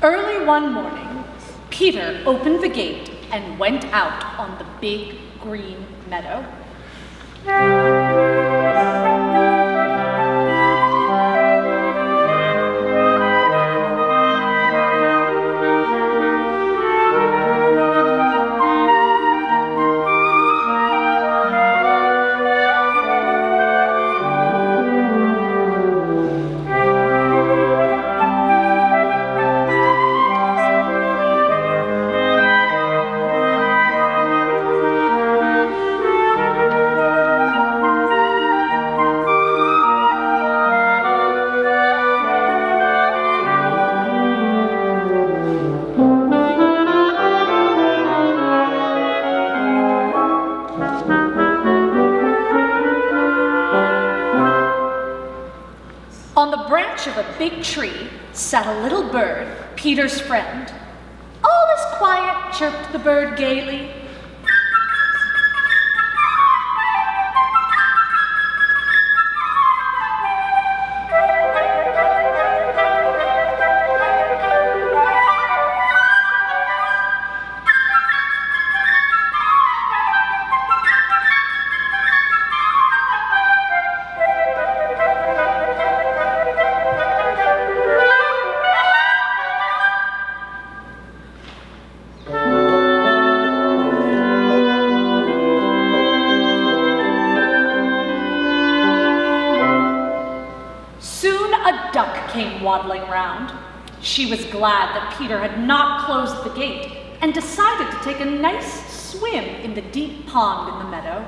Early one morning, Peter opened the gate and went out on the big green meadow. Of a big tree sat a little bird, Peter's friend. "All is quiet," chirped the bird gaily. Waddling round. She was glad that Peter had not closed the gate and decided to take a nice swim in the deep pond in the meadow.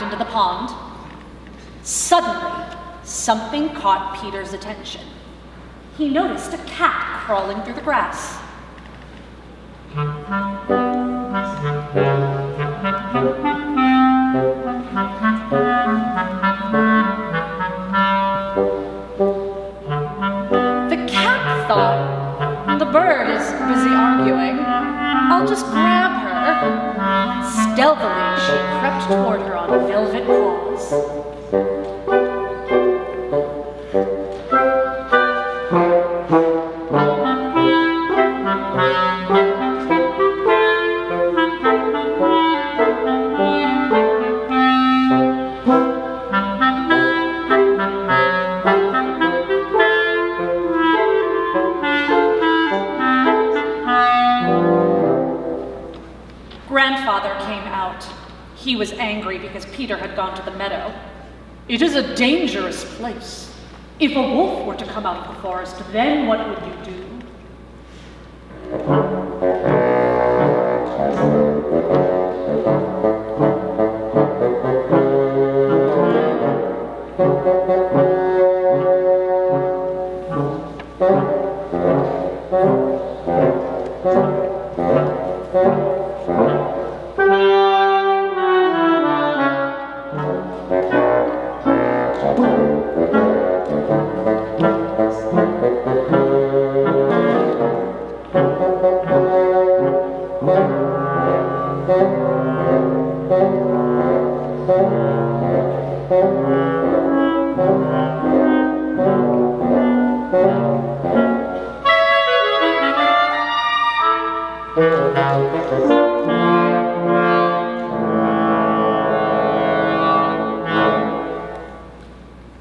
Into the pond. Suddenly, something caught Peter's attention. He noticed a cat crawling through the grass. The cat thought, "The bird is busy arguing. I'll just grab her." Stealthily, she crept toward her on velvet paws. Grandfather came out. He was angry because Peter had gone to the meadow. "It is a dangerous place. If a wolf were to come out of the forest, then what would you do?"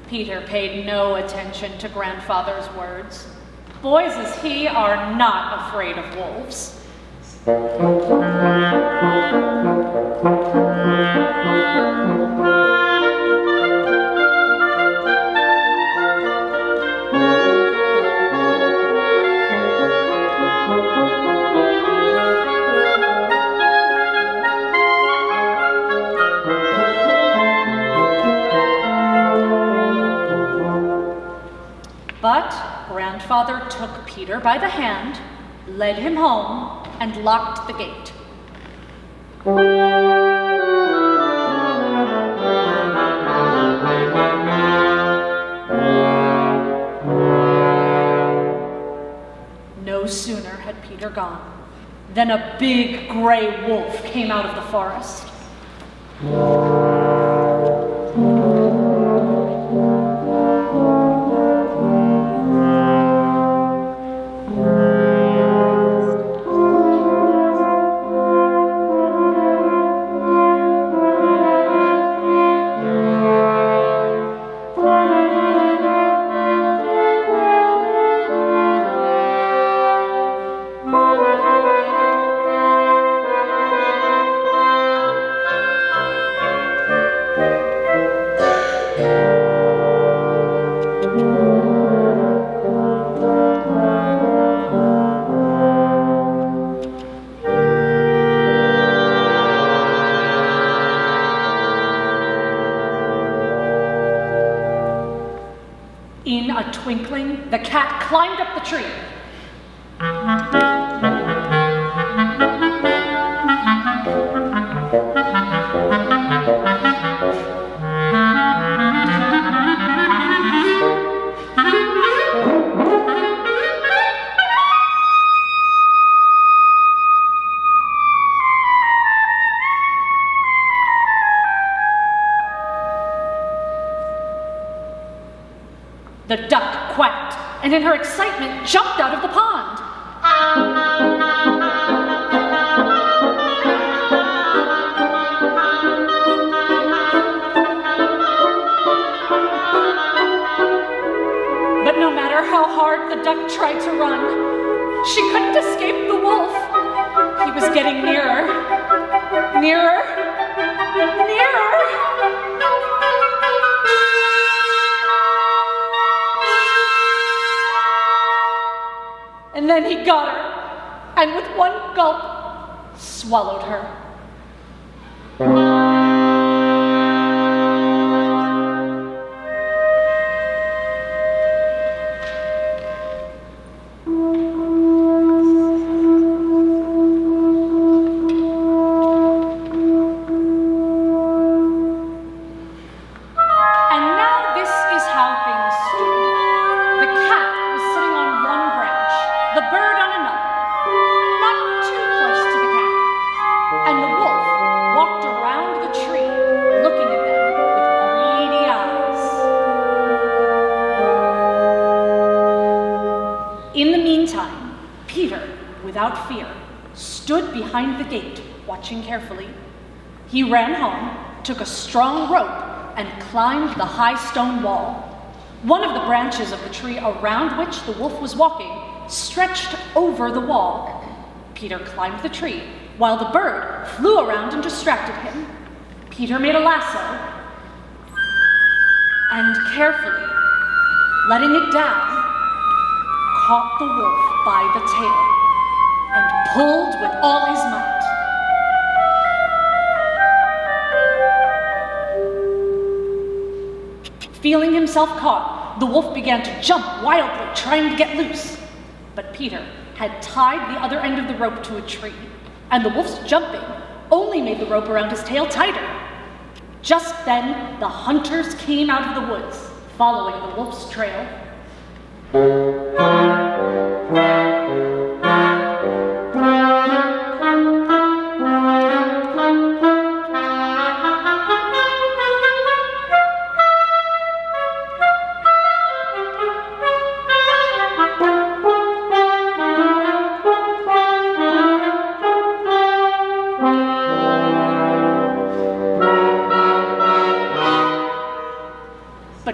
Peter paid no attention to grandfather's words. Boys as he are not afraid of wolves. But grandfather took Peter by the hand, led him home, and locked the gate. No sooner had Peter gone than a big gray wolf came out of the forest. In a twinkling, the cat climbed up the tree. The duck quacked, and in her excitement jumped out of the pond. But no matter how hard the duck tried to run, she couldn't escape the wolf. He was getting nearer, nearer, nearer. And then he got her, and with one gulp, swallowed her. Without fear, stood behind the gate, watching carefully. He ran home, took a strong rope, and climbed the high stone wall. One of the branches of the tree around which the wolf was walking stretched over the wall. Peter climbed the tree, while the bird flew around and distracted him. Peter made a lasso, and carefully, letting it down, caught the wolf by the tail and pulled with all his might. Feeling himself caught, the wolf began to jump wildly, trying to get loose. But Peter had tied the other end of the rope to a tree, and the wolf's jumping only made the rope around his tail tighter. Just then, the hunters came out of the woods, following the wolf's trail.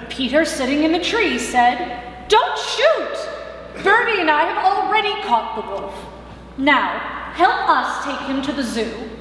But Peter, sitting in the tree, said, "Don't shoot! Birdie and I have already caught the wolf. Now, help us take him to the zoo."